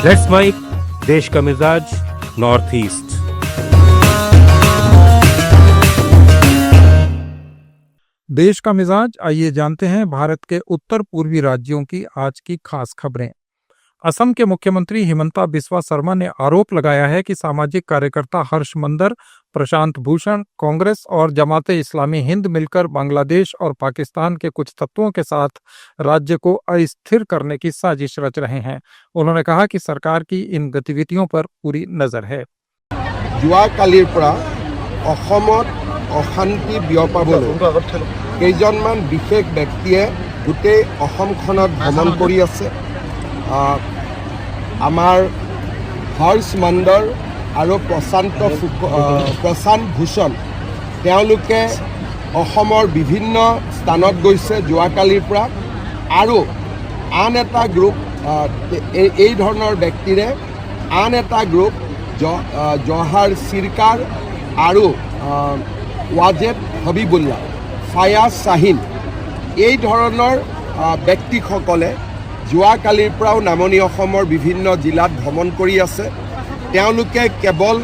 Let's mic देश का मिजाज नॉर्थ ईस्ट। देश का मिजाज, आइए जानते हैं भारत के उत्तर पूर्वी राज्यों की आज की खास खबरें। असम के मुख्यमंत्री हिमंता बिस्वा शर्मा ने आरोप लगाया है कि सामाजिक कार्यकर्ता हर्ष मंदर, प्रशांत भूषण, कांग्रेस और जमाते इस्लामी हिंद मिलकर बांग्लादेश और पाकिस्तान के कुछ तत्वों के साथ राज्य को अस्थिर करने की साजिश रच रहे हैं। उन्होंने कहा कि सरकार की इन गतिविधियों पर पूरी नजर है। যোৱাকালিৰ পৰা অসমত অশান্তি বিয়পাবলৈ কেইজনমান বিশেষ ব্যক্তিয়ে গোটেই অসমখনত ভ্ৰমণ কৰি আছে। আমাৰ হৰ্ষ মন্দৰ আৰু প্ৰশান্ত ভূষণ তেওঁলোকে অসমৰ বিভিন্ন স্থানত গৈছে যোৱাকালিৰ পৰা, আৰু আন এটা গ্ৰুপ এই ধৰণৰ ব্যক্তিৰে আন এটা গ্ৰুপ জহার সিরকার আৰু ওয়াজেদ হবিবুল্লাহ, ফায়াজ শাহিন এই ধৰণৰ ব্যক্তিসকলে যোৱাকালিৰ পৰাও নামনি অসমৰ বিভিন্ন জিলাত ভ্ৰমণ কৰি আছে। তেওঁলোকে কেৱল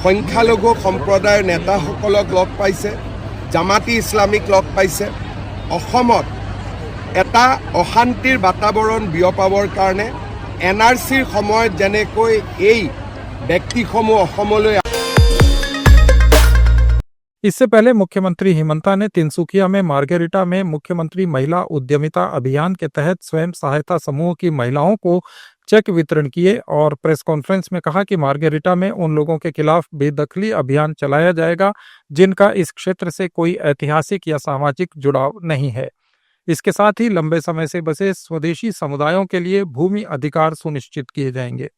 সংখ্যালঘু সম্প্ৰদায়ৰ নেতাসকলক লগ পাইছে, জামাতি ইছলামিক লগ পাইছে। অসমত এটা অশান্তিৰ বাতাবৰণ বিয়পাবৰ কাৰণে NRCৰ সময়ত যেনেকৈ এই ব্যক্তিসমূহ অসমলৈ। इससे पहले मुख्यमंत्री हिमंता ने तिनसुकिया में मार्गेरिटा में मुख्यमंत्री महिला उद्यमिता अभियान के तहत स्वयं सहायता समूह की महिलाओं को चेक वितरण किए और प्रेस कॉन्फ्रेंस में कहा कि मार्गेरिटा में उन लोगों के खिलाफ बेदखली अभियान चलाया जाएगा जिनका इस क्षेत्र से कोई ऐतिहासिक या सामाजिक जुड़ाव नहीं है। इसके साथ ही लंबे समय से बसे स्वदेशी समुदायों के लिए भूमि अधिकार सुनिश्चित किए जाएंगे।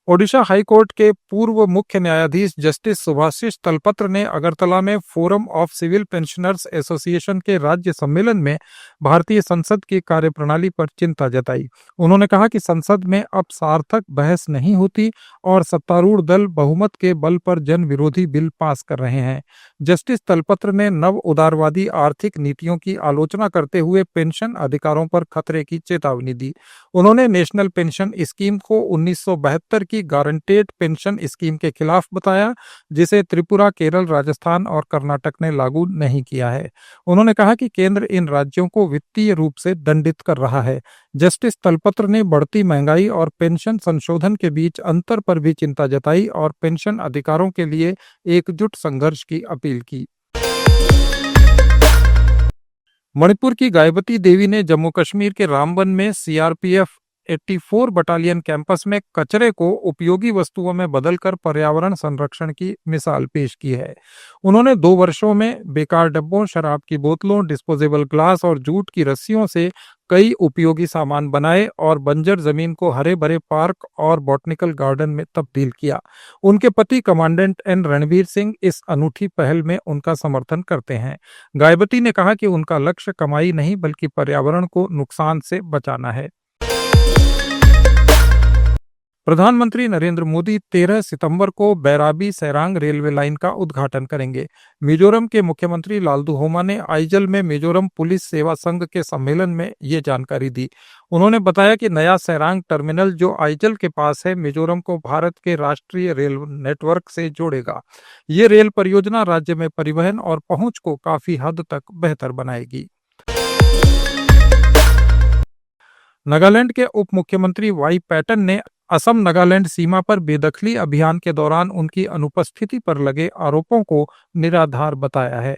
ओडिशा हाईकोर्ट के पूर्व मुख्य न्यायाधीश जस्टिस सुभाषिष तलपत्र ने अगरतला में Forum of Civil Pensioners Association के राज्य सम्मेलन में भारतीय संसद की कार्यप्रणाली पर चिंता जताई। उन्होंने कहा कि संसद में अब सार्थक बहस नहीं होती और सत्तारूढ़ दल बहुमत के बल पर जन विरोधी बिल पास कर रहे हैं। जस्टिस तलपत्र ने नव उदारवादी आर्थिक नीतियों की आलोचना करते हुए पेंशन अधिकारों पर खतरे की चेतावनी दी। उन्होंने नेशनल पेंशन स्कीम को 1972 की गारंटेड पेंशन स्कीम के खिलाफ बताया, जिसे त्रिपुरा, केरल, राजस्थान और कर्नाटक ने लागू नहीं किया है। उन्होंने कहा कि केंद्र इन राज्यों को वित्तीय रूप से दंडित कर रहा है। जस्टिस तलपत्र ने बढ़ती महंगाई और पेंशन संशोधन के बीच अंतर पर भी चिंता जताई और पेंशन अधिकारों के लिए एकजुट संघर्ष की अपील की। मणिपुर की गायबती देवी ने जम्मू कश्मीर के रामबन में CRPF 84 बटालियन कैंपस में कचरे को उपयोगी वस्तुओं में बदलकर पर्यावरण संरक्षण की मिसाल पेश की है। उन्होंने 2 वर्षों में बेकार डब्बों, शराब की बोतलों, डिस्पोजेबल ग्लास और जूट की रस्सियों से कई उपयोगी सामान बनाए और बंजर जमीन को हरे भरे पार्क और बॉटनिकल गार्डन में तब्दील किया। उनके पति कमांडेंट N रणवीर सिंह इस अनूठी पहल में उनका समर्थन करते हैं। गायबती ने कहा कि उनका लक्ष्य कमाई नहीं बल्कि पर्यावरण को नुकसान से बचाना है। प्रधानमंत्री नरेंद्र मोदी 13 सितंबर को बैराबी सैरांग रेलवे लाइन का उद्घाटन करेंगे। मिजोरम के मुख्यमंत्री लालदुहोमा ने आइजल में मिजोरम पुलिस सेवा संघ के सम्मेलन में ये जानकारी दी। उन्होंने बताया कि नया सैरांग टर्मिनल जो आइजल के पास है, मिजोरम को भारत के राष्ट्रीय रेल नेटवर्क से जोड़ेगा। ये रेल परियोजना राज्य में परिवहन और पहुंच को काफी हद तक बेहतर बनाएगी। नागालैंड के उप मुख्यमंत्री वाई पैटन ने असम नागालैंड सीमा पर बेदखली अभियान के दौरान उनकी अनुपस्थिति पर लगे आरोपों को निराधार बताया है।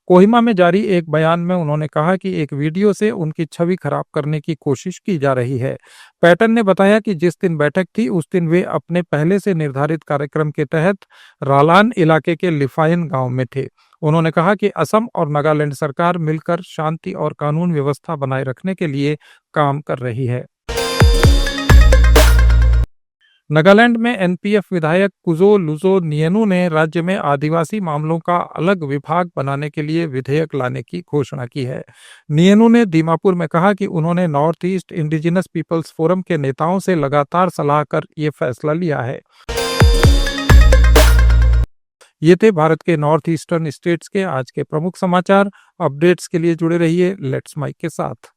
कोहिमा में जारी एक बयान में उन्होंने कहा कि एक वीडियो से उनकी छवि खराब करने की कोशिश की जा रही है। पैटन ने बताया कि जिस दिन बैठक थी उस दिन वे अपने पहले से निर्धारित कार्यक्रम के तहत रालान इलाके के लिफाइन गांव में थे। उन्होंने कहा कि असम और नागालैंड सरकार मिलकर शांति और कानून व्यवस्था बनाए रखने के लिए काम कर रही है। नागालैंड में NPF विधायक कुजो लुजो नियनू ने राज्य में आदिवासी मामलों का अलग विभाग बनाने के लिए विधेयक लाने की घोषणा की है। नियनू ने दीमापुर में कहा कि उन्होंने North East Indigenous Peoples Forum के नेताओं से लगातार सलाह कर ये फैसला लिया है। ये थे भारत के नॉर्थ ईस्टर्न स्टेट्स के आज के प्रमुख समाचार। अपडेट्स के लिए जुड़े रहिए लेट्स माइक के साथ।